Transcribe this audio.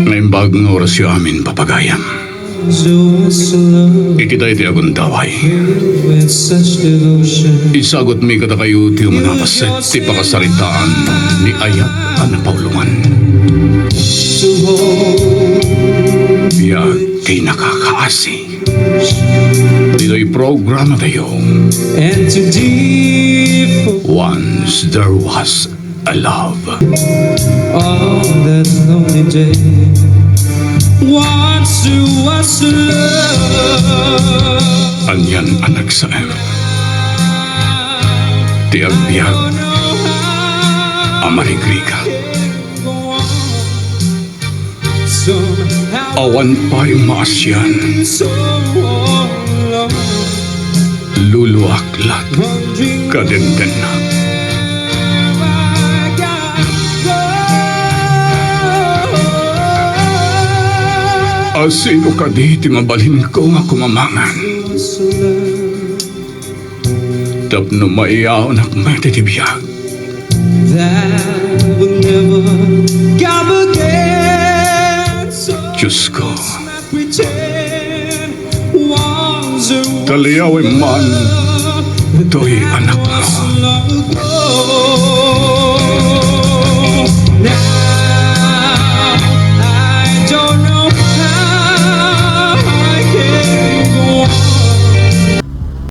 Naimbag nga oras yung amin papagayam. Ikitay ti agon daway. Isagot mi kata kayo ti manapaset ti pakasaritaan ni Ayat ang Paulungan. Biyag kay nakakaasi. Dito'y programa tayo. Once there was a love. On that lonely day, once there was a love. Anyan anak sa em. Tiag biyag amarigriga. Awan pa'y maasyan. Luluaklat kadenggan na. Asino ka di tingabalin ko nga kumamangan. Tapno maiyaw na kumatitibiyag. That will never come again. So Diyos ko, pretend once there was taliyawin man, to'y anak mo. long ago.